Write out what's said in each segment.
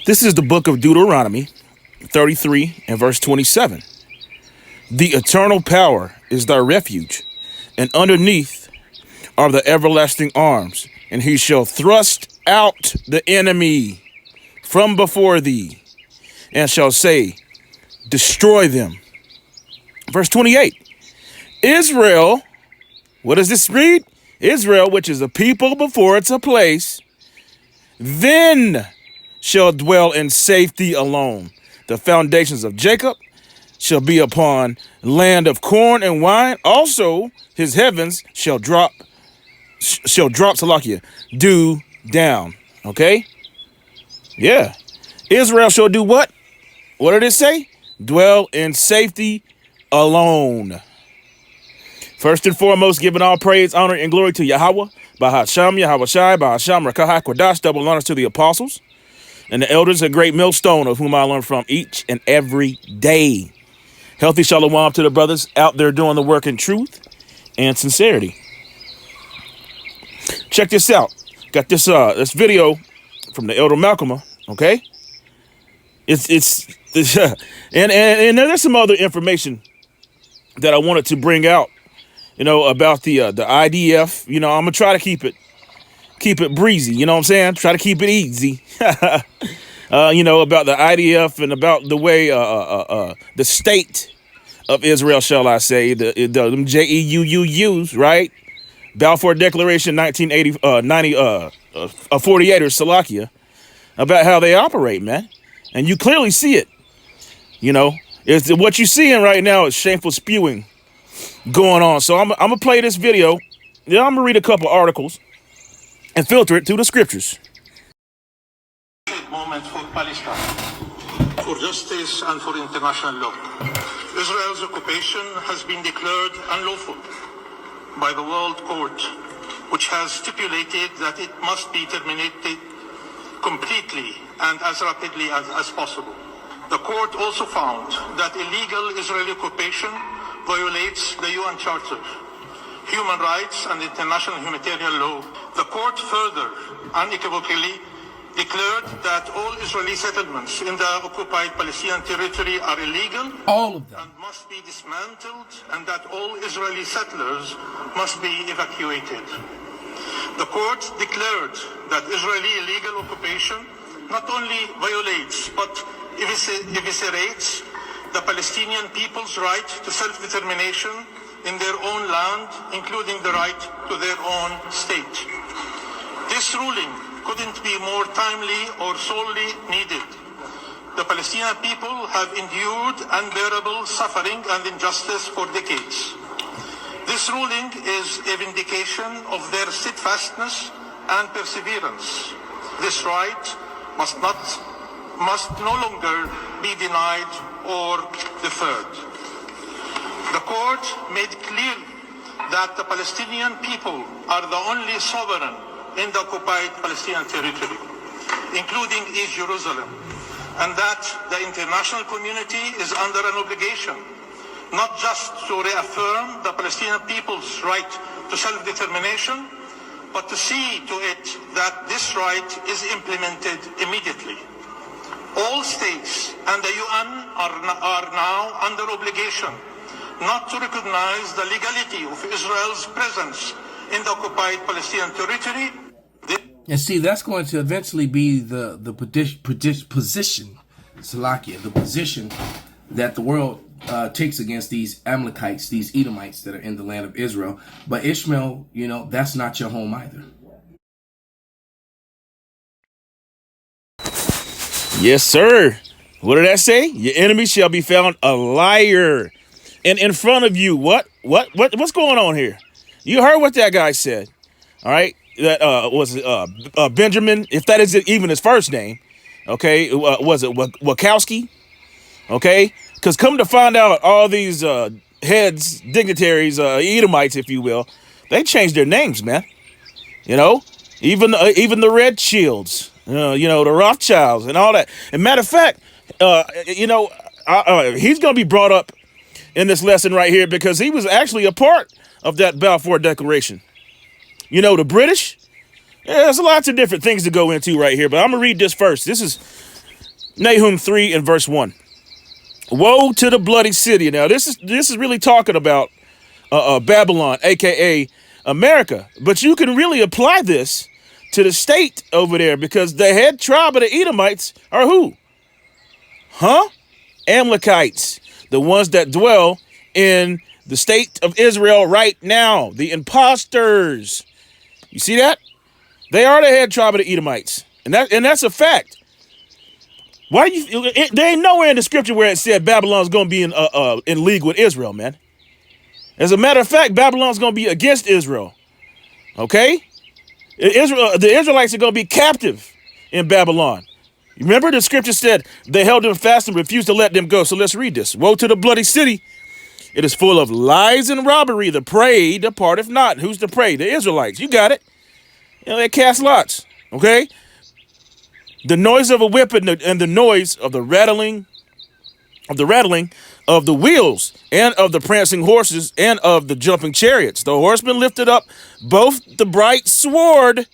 This is the book of Deuteronomy 33 and verse 27. The eternal power is thy refuge, and underneath are the everlasting arms, and he shall thrust out the enemy from before thee, and shall say, destroy them. Verse 28. Israel, what does this read? Israel, which is a people before it's a place, then shall dwell in safety alone. The foundations of Jacob shall be upon land of corn and wine. Also, his heavens shall drop Salakia, dew down. Okay? Yeah. Israel shall do what? What did it say? Dwell in safety alone. First and foremost, giving all praise, honor, and glory to Yahweh, Bahasham, Yahweh Shai, Bahasham, Rakahai, Kodash, double honors to the apostles and the elders, a great millstone of whom I learn from each and every day. Healthy shalom to the brothers out there doing the work in truth and sincerity. Check this out. Got this video from the elder Malcolm. Okay, it's and there's some other information that I wanted to bring out. About the IDF. I'm gonna try to keep it breezy. You know what I'm saying? Try to keep it easy. About the IDF and about the way the state of Israel, shall I say, the JEUUs, right? Balfour Declaration 1980, 48 or Salakia, about how they operate, man. And you clearly see it. It's what you're seeing right now is shameful spewing going on. So I'm gonna play this video. Yeah, I'm gonna read a couple articles and filter it through the scriptures. Moment for Palestine, for justice and for international law. Israel's occupation has been declared unlawful by the World Court, which has stipulated that it must be terminated completely and as rapidly as possible. The court also found that illegal Israeli occupation violates the UN Charter, human rights, and international humanitarian law. The court further unequivocally declared that all Israeli settlements in the occupied Palestinian territory are illegal, all of them, and must be dismantled, and that all Israeli settlers must be evacuated. The court declared that Israeli illegal occupation not only violates but eviscerates the Palestinian people's right to self-determination in their own land, including the right to their own state. This ruling couldn't be more timely or solely needed. The Palestinian people have endured unbearable suffering and injustice for decades. This ruling is a vindication of their steadfastness and perseverance. This right must no longer be denied or deferred. The court made clear that the Palestinian people are the only sovereign in the occupied Palestinian territory, including East Jerusalem, and that the international community is under an obligation not just to reaffirm the Palestinian people's right to self-determination, but to see to it that this right is implemented immediately. All states and the UN are now under obligation not to recognize the legality of Israel's presence in the occupied Palestinian territory. And see, that's going to eventually be the position, Salakia, the position that the world takes against these Amalekites, these Edomites that are in the land of Israel. But Ishmael, that's not your home either. Yes, sir. What did that say? Your enemy shall be found a liar. And in front of you, what's going on here? You heard what that guy said. All right. That was Benjamin, if that is even his first name. Okay. Was it Wachowski? Okay. Because come to find out, all these heads, dignitaries, Edomites, if you will, they changed their names, man. Even the Red Shields, the Rothschilds and all that. And matter of fact, he's going to be brought up in this lesson right here because he was actually a part of that Balfour Declaration. The British, there's lots of different things to go into right here, but I'm going to read this first. This is Nahum 3 and verse 1. Woe to the bloody city. Now, this is really talking about Babylon, aka America. But you can really apply this to the state over there, because the head tribe of the Edomites are who? Amalekites, the ones that dwell in the state of Israel right now, the imposters. You see that? They are the head tribe of the Edomites, and that's a fact. Why do you? There ain't nowhere in the scripture where it said Babylon's going to be in league with Israel, man. As a matter of fact, Babylon's going to be against Israel. Okay, the Israelites are going to be captive in Babylon. Remember, the scripture said they held them fast and refused to let them go. So let's read this. Woe to the bloody city. It is full of lies and robbery. The prey departeth not. Who's the prey? The Israelites. You got it. You know, they cast lots. Okay. The noise of a whip and the noise of the rattling of the wheels and of the prancing horses and of the jumping chariots. The horsemen lifted up both the bright sword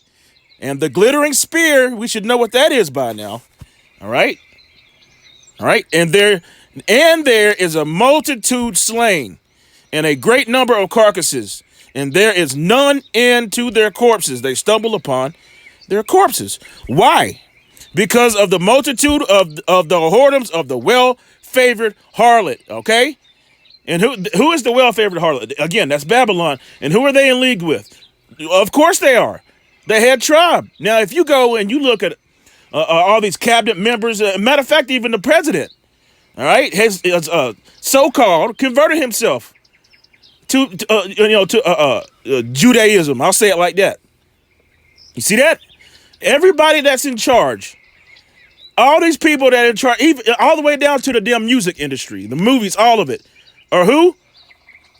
and the glittering spear. We should know what that is by now. All right. And there is a multitude slain and a great number of carcasses, and there is none end to their corpses. They stumble upon their corpses. Why? Because of the multitude of the whoredoms of the well-favored harlot, okay? And who is the well-favored harlot? Again, that's Babylon. And who are they in league with? Of course they are. The head tribe. Now, if you go and you look at all these cabinet members, matter of fact, even the president, all right, has so-called converted himself to Judaism. I'll say it like that. You see that? Everybody that's in charge, all these people that are in charge, even all the way down to the damn music industry, the movies, all of it, are who?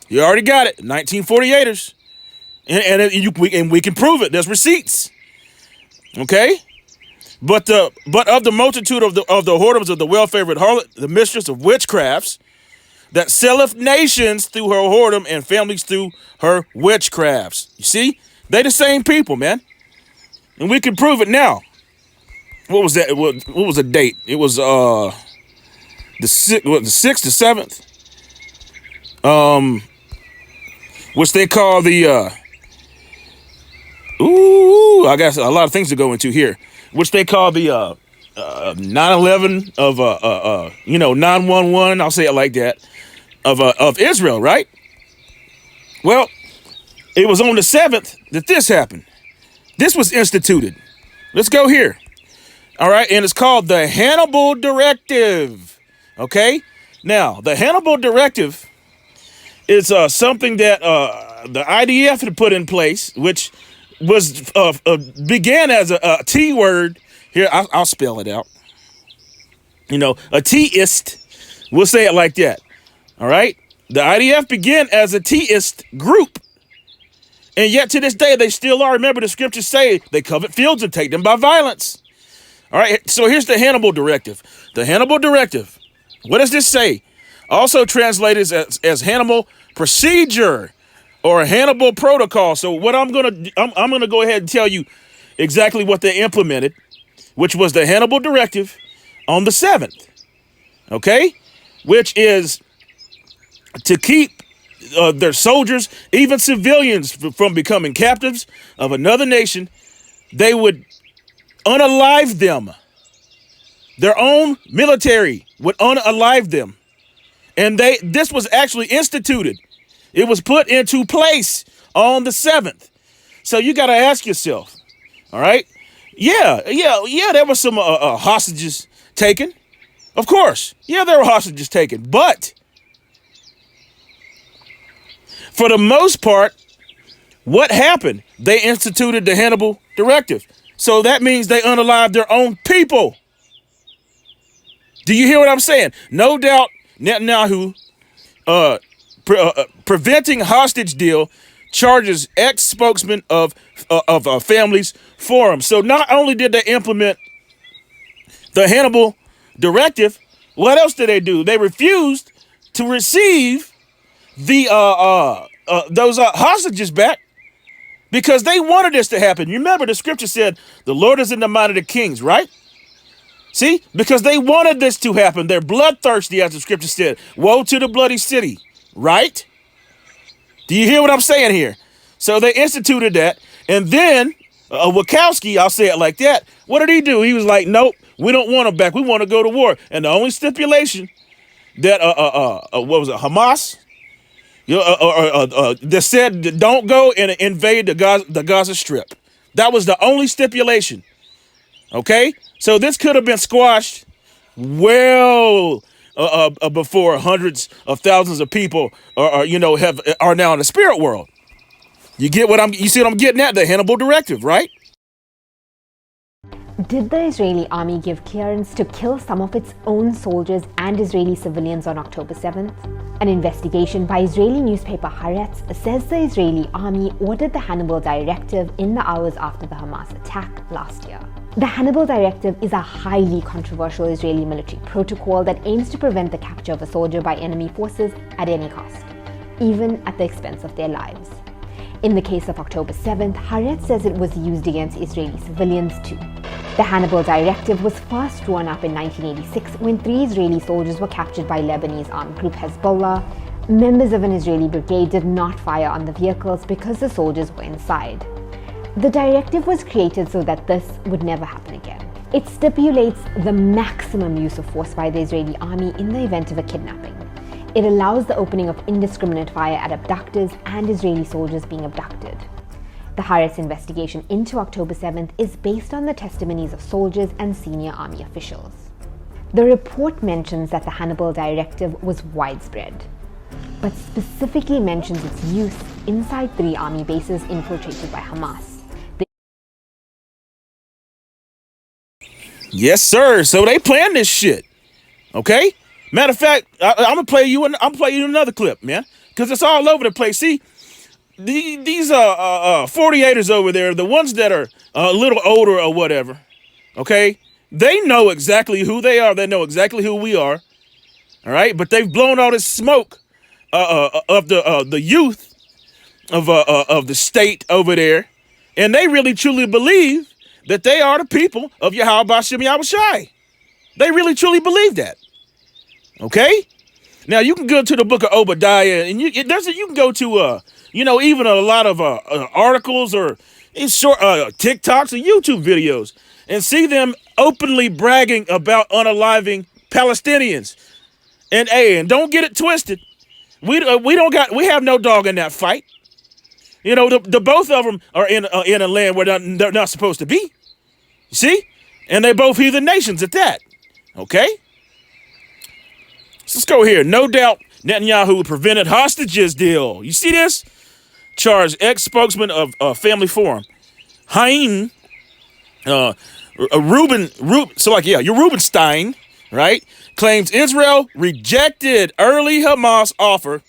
You already got it, 1948ers, and we can prove it. There's receipts, okay? But of the multitude of the whoredoms of the well-favored harlot, the mistress of witchcrafts, that selleth nations through her whoredom and families through her witchcrafts. You see, they the same people, man, and we can prove it now. What was that? What was the date? It was the 6th, the 7th, which they call the I got a lot of things to go into here, which they call the 9/11 of 9/11. I'll say it like that, of Israel, right? Well, it was on the 7th that this happened. This was instituted. Let's go here. All right, and it's called the Hannibal Directive. Okay, now the Hannibal Directive is something that the IDF had put in place, which was began as a T word. Here, I'll spell it out. You know, a T-ist. We'll say it like that. All right, the IDF began as a T-ist group, and yet to this day they still are. Remember, the scriptures say they covet fields and take them by violence. All right, so here's the Hannibal Directive. The Hannibal Directive. What does this say? Also translated as Hannibal Procedure or Hannibal Protocol. So what I'm gonna go ahead and tell you exactly what they implemented, which was the Hannibal Directive on the 7th. Okay, which is to keep their soldiers, even civilians, from becoming captives of another nation. They would unalive them. Their own military would unalive them. And this was actually instituted. It was put into place on the 7th. So you got to ask yourself, all right? Yeah, there were some hostages taken. Of course. Yeah, there were hostages taken. But for the most part, what happened? They instituted the Hannibal Directive. So that means they unalived their own people. Do you hear what I'm saying? No doubt Netanyahu preventing hostage deal charges ex-spokesman of Families Forum. So not only did they implement the Hannibal Directive, what else did they do? They refused to receive the those hostages back, because they wanted this to happen. You remember the scripture said the Lord is in the mind of the kings, right? See, because they wanted this to happen. They're bloodthirsty, as the scripture said. Woe to the bloody city, right? Do you hear what I'm saying here? So they instituted that. And then Wachowski, I'll say it like that. What did he do? He was like, nope, we don't want them back. We want to go to war. And the only stipulation that, what was it, Hamas? That said, don't go and invade the Gaza Strip. That was the only stipulation. Okay? So this could have been squashed well before hundreds of thousands of people are now in the spirit world. You see what I'm getting at? The Hannibal Directive, right? Did the Israeli army give clearance to kill some of its own soldiers and Israeli civilians on October 7th? An investigation by Israeli newspaper Haaretz says the Israeli army ordered the Hannibal Directive in the hours after the Hamas attack last year. The Hannibal Directive is a highly controversial Israeli military protocol that aims to prevent the capture of a soldier by enemy forces at any cost, even at the expense of their lives. In the case of October 7th, Haaretz says it was used against Israeli civilians too. The Hannibal Directive was first drawn up in 1986 when 3 Israeli soldiers were captured by Lebanese armed group Hezbollah. Members of an Israeli brigade did not fire on the vehicles because the soldiers were inside. The directive was created so that this would never happen again. It stipulates the maximum use of force by the Israeli army in the event of a kidnapping. It allows the opening of indiscriminate fire at abductors and Israeli soldiers being abducted. The Haaretz investigation into October 7th is based on the testimonies of soldiers and senior army officials. The report mentions that the Hannibal Directive was widespread, but specifically mentions its use inside 3 army bases infiltrated by Hamas. Yes, sir. So they planned this shit. Okay? Matter of fact, I'm gonna play you another clip, man, because it's all over the place. See, these 48ers over there, the ones that are a little older or whatever, okay, they know exactly who they are. They know exactly who we are. All right, but they've blown all this smoke of the youth of the state over there, and they really truly believe that they are the people of Yahweh B'Shem Yahushai. They really truly believe that. Okay? Now you can go to the book of Obadiah, and you can go to even a lot of articles or short TikToks and YouTube videos, and see them openly bragging about unaliving Palestinians. And don't get it twisted. We have no dog in that fight. You know, the both of them are in a land where they're not supposed to be. You see? And they both heathen nations at that. Okay? So let's go here. No doubt Netanyahu prevented hostages deal. You see this? Charged ex-spokesman of Family Forum, Haim Rubenstein, right, claims Israel rejected early Hamas offer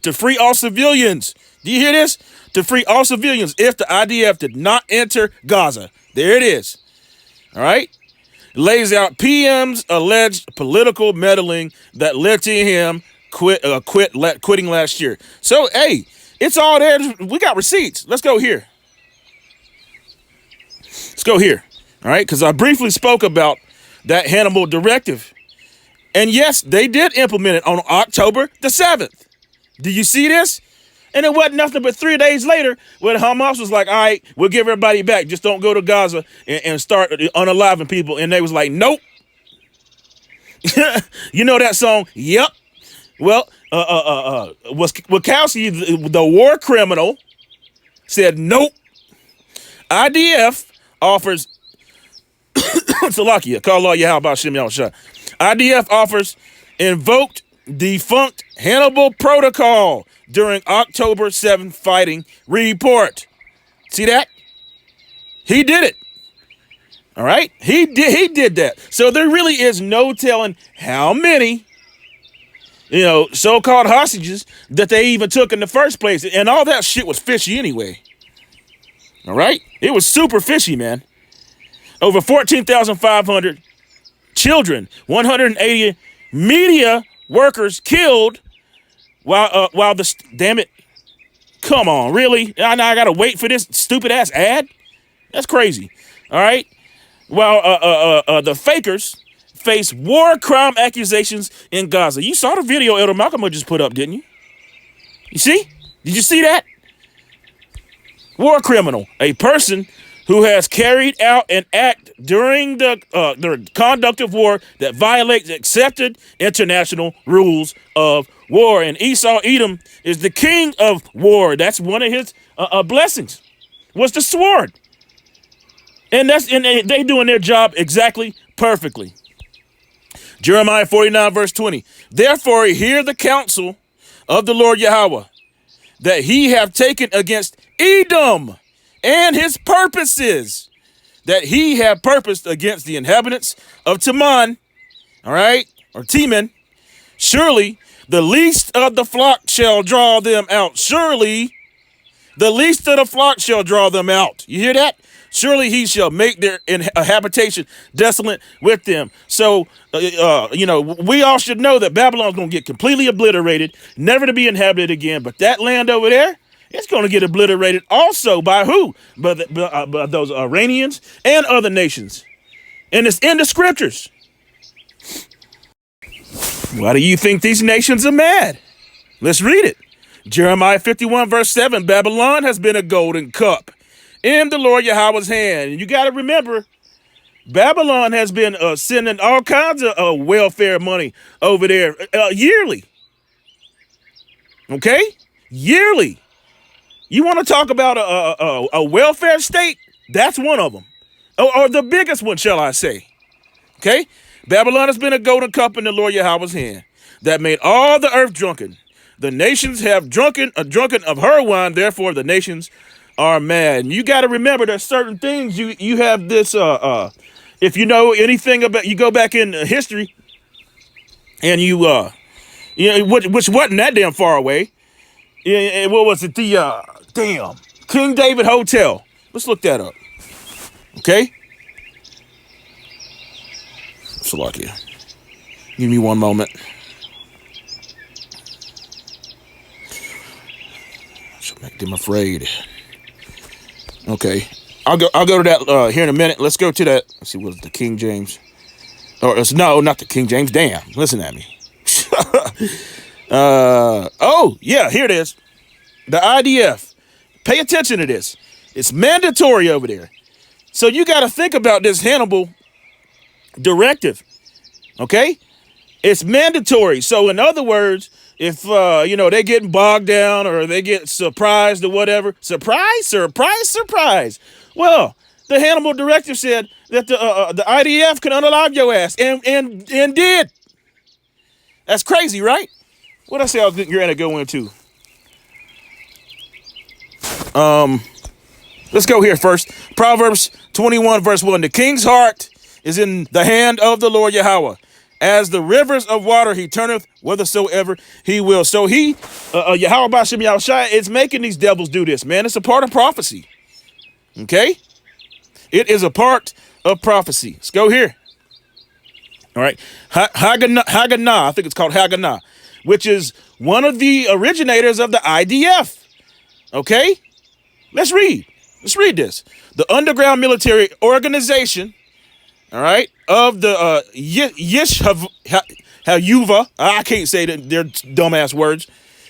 to free all civilians. Do you hear this? To free all civilians if the IDF did not enter Gaza. There it is. All right. Lays out PM's alleged political meddling that led to him quitting last year. So, hey, it's all there. We got receipts. Let's go here. All right. Because I briefly spoke about that Hannibal Directive. And yes, they did implement it on October the 7th. Do you see this? And it wasn't nothing but 3 days later when Hamas was like, all right, we'll give everybody back. Just don't go to Gaza and start unaliving people. And they was like, nope. You know that song? Yep. Well, Wachowski, the war criminal, said, nope. IDF offers, Salakia, call Allah Yahweh B'Shem Yahushua. IDF offers invoked defunct Hannibal Protocol during October 7th fighting report. See that? He did it. All right? He did that. So there really is no telling how many, so-called hostages that they even took in the first place. And all that shit was fishy anyway. All right? It was super fishy, man. Over 14,500 children, 180 media workers killed while damn it, come on, really? I gotta wait for this stupid ass ad? That's crazy. All right. while the fakers face war crime accusations in Gaza. You saw the video Elder Malcolm just put up, didn't you? You see? Did you see that? War criminal, a person who has carried out an act during the conduct of war that violates accepted international rules of war. And Esau Edom is the king of war. That's one of his blessings, was the sword. And they doing their job exactly perfectly. Jeremiah 49 verse 20. Therefore hear the counsel of the Lord Yahweh, that he have taken against Edom and his purposes, that he have purposed against the inhabitants of Teman, all right, or Teman. Surely the least of the flock shall draw them out. Surely the least of the flock shall draw them out. You hear that? Surely he shall make their habitation desolate with them. So, we all should know that Babylon's going to get completely obliterated, never to be inhabited again. But that land over there, it's going to get obliterated also by who? By those Iranians and other nations. And it's in the scriptures. Why do you think these nations are mad? Let's read it. Jeremiah 51 verse 7, Babylon has been a golden cup in the Lord Yahweh's hand. And you got to remember, Babylon has been sending all kinds of welfare money over there yearly. Okay? Yearly. You want to talk about a welfare state? That's one of them. Or the biggest one, shall I say. Okay? Babylon has been a golden cup in the Lord Yahweh's hand that made all the earth drunken. The nations have drunken of her wine, therefore the nations are mad. And you got to remember there's certain things you have this if you know anything about, you go back in history and which wasn't that damn far away. What was it? The King David Hotel. Let's look that up. Okay? Slovakia. Give me one moment. Should make them afraid. Okay, I'll go to that here in a minute. Let's go to that. Let's see, what is the King James? No, not the King James. Damn, listen at me. Oh yeah, here it is. The IDF. Pay attention to this. It's mandatory over there. So you got to think about this Hannibal directive. Okay, it's mandatory. So in other words, if, they getting bogged down or they get surprised or whatever, surprise. Well, the Hannibal directive said that the IDF can unalive your ass and did. That's crazy, right? What I say I was getting ready to go into? Let's go here first. Proverbs 21 verse 1. The king's heart is in the hand of the Lord Yahweh. As the rivers of water, he turneth whithersoever he will. So Yahweh B'Shem Yahushua is making these devils do this, man. It's a part of prophecy. Okay? It is a part of prophecy. Let's go here. All right. Haganah, I think it's called Haganah, which is one of the originators of the IDF. Okay? Let's read this. The underground military organization, all right, of the Yishayuva. I can't say their dumbass words.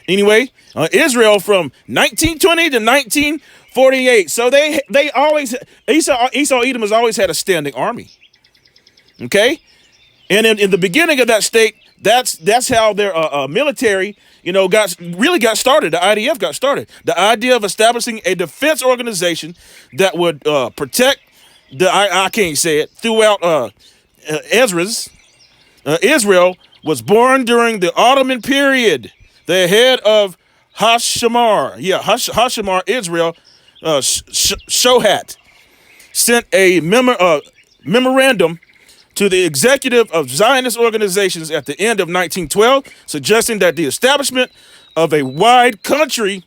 Anyway, Israel from 1920 to 1948. So they always, Esau Edom has always had a standing army. Okay? And in the beginning of that state, that's how their military, got started. The IDF got started. The idea of establishing a defense organization that would protect I can't say it, throughout Israel was born during the Ottoman period. The head of Hashamar, Israel, Shohat, sent a memorandum to the executive of Zionist organizations at the end of 1912, suggesting that the establishment of a countrywide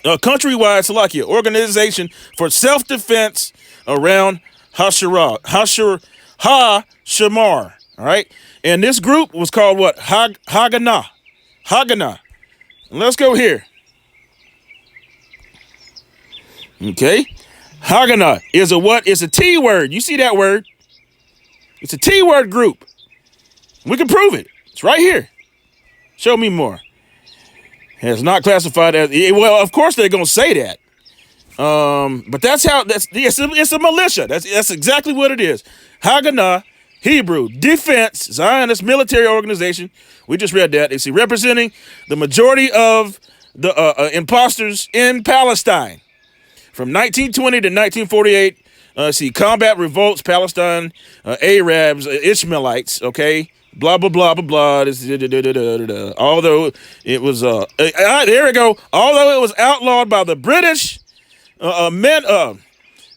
Salakia organization for self-defense around Hashamar. All right. And this group was called what? Haganah. Let's go here. Okay. Haganah is a what? It's a T word. You see that word? It's a T word group. We can prove it. It's right here. Show me more. It's not classified as, well, of course they're going to say that. But that's how, it's a militia. That's exactly what it is. Haganah, Hebrew, defense, Zionist military organization. We just read that. It's representing the majority of the imposters in Palestine. From 1920 to 1948, combat revolts, Palestine, Arabs, Ishmaelites, okay? Blah, blah, blah, blah, blah. Although it was, there we go. Although it was outlawed by the British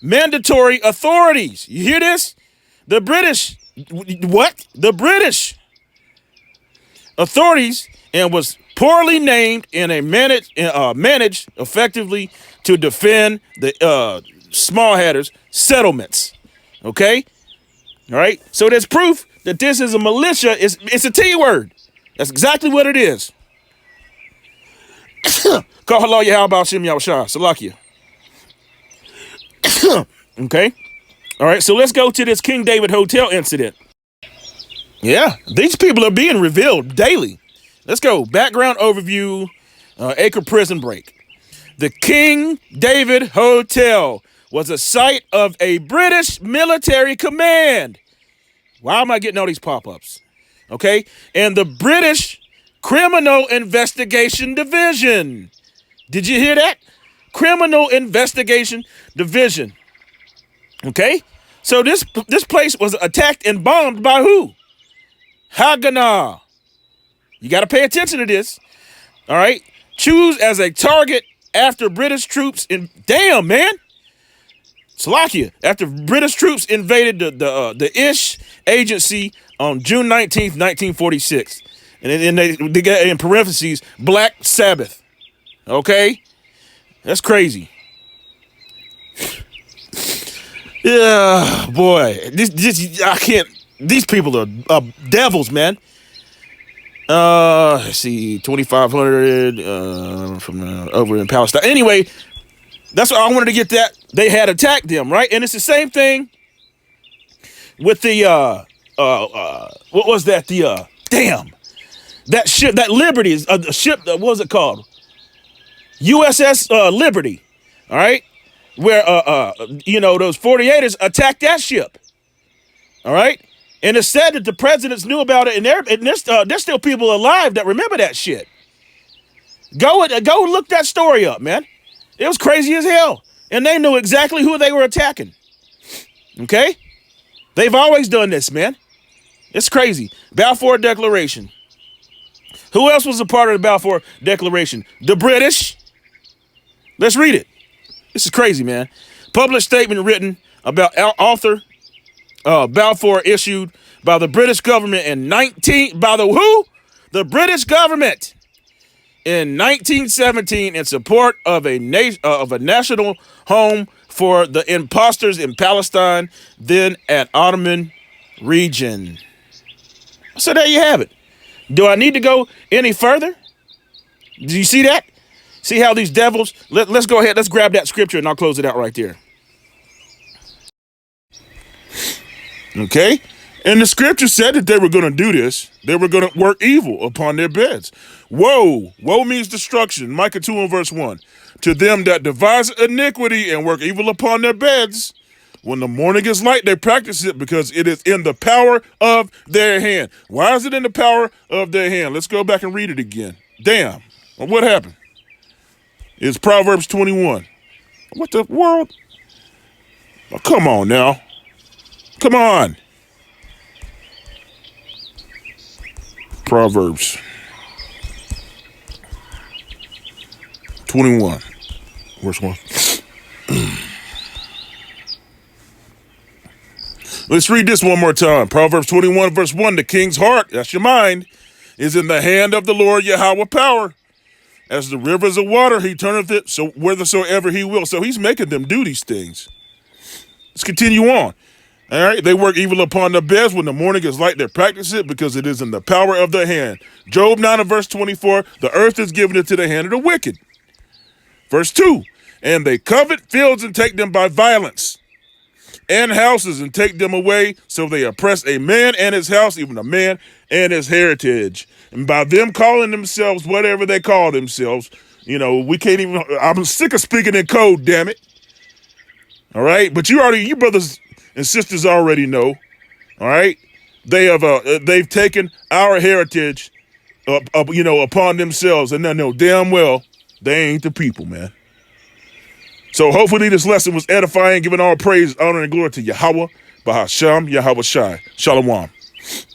mandatory authorities. You hear this? The British, what? The British authorities, and was poorly named and managed effectively to defend the small hatters settlements. Okay? All right? So there's proof that this is a militia. It's a T word. That's exactly what it is. Call hello, how about Shem Yahushua, Salakia. Okay? All right, so let's go to this King David Hotel incident. Yeah, these people are being revealed daily. Let's go. Background overview, Acre prison break. The King David Hotel was a site of a British military command. Why am I getting all these pop-ups? Okay. And the British Criminal Investigation Division. Did you hear that? Criminal Investigation Division. Okay. So this place was attacked and bombed by who? Haganah. You got to pay attention to this. All right. Choose as a target after British troops in, damn, man. Slovakia, after British troops invaded the Ish agency on June 19th, 1946. And then they got in parentheses, Black Sabbath. Okay? That's crazy. Yeah, boy. I can't, these people are devils, man. Let's see, 2,500 from over in Palestine. Anyway, that's what I wanted to get that. They had attacked them, right? And it's the same thing with the, what was that? That ship, that Liberty is a ship, what was it called? USS Liberty, all right? Where, those 48ers attacked that ship, all right? And it's said that the presidents knew about it, and there's still people alive that remember that shit. Go look that story up, man. It was crazy as hell. And they knew exactly who they were attacking. Okay? They've always done this, man. It's crazy. Balfour Declaration. Who else was a part of the Balfour Declaration? The British. Let's read it. This is crazy, man. Published statement written about author Balfour issued by the British government The British government in 1917 in support of a national home for the imposters in Palestine, then at Ottoman region. So there you have it. Do I need to go any further? Do you see that? See how these devils, let's go ahead, let's grab that scripture and I'll close it out right there. Okay? And the scripture said that they were going to do this. They were going to work evil upon their beds. Woe. Woe means destruction. Micah 2 and verse 1. To them that devise iniquity and work evil upon their beds, when the morning is light, they practice it because it is in the power of their hand. Why is it in the power of their hand? Let's go back and read it again. Damn. Well, what happened? It's Proverbs 21. What the world? Oh, come on now. Come on. Proverbs 21, verse 1. Let's read this one more time. Proverbs 21, verse 1. The king's heart, that's your mind, is in the hand of the Lord Yahweh power. As the rivers of water, he turneth it so whithersoever he will. So he's making them do these things. Let's continue on. All right, they work evil upon their beds. When the morning is light, they practice it because it is in the power of their hand. Job 9 and verse 24, the earth is given into the hand of the wicked. Verse 2, And they covet fields and take them by violence, and houses and take them away. So they oppress a man and his house, even a man and his heritage. And by them calling themselves whatever they call themselves, you know, we can't even, I'm sick of speaking in code, damn it. All right. But you brothers and sisters already know. All right. They've taken our heritage upon themselves, and they know damn well they ain't the people, man. So hopefully this lesson was edifying, giving all praise, honor, and glory to Yahweh, Bahasham, Yahweh Shai. Shalom.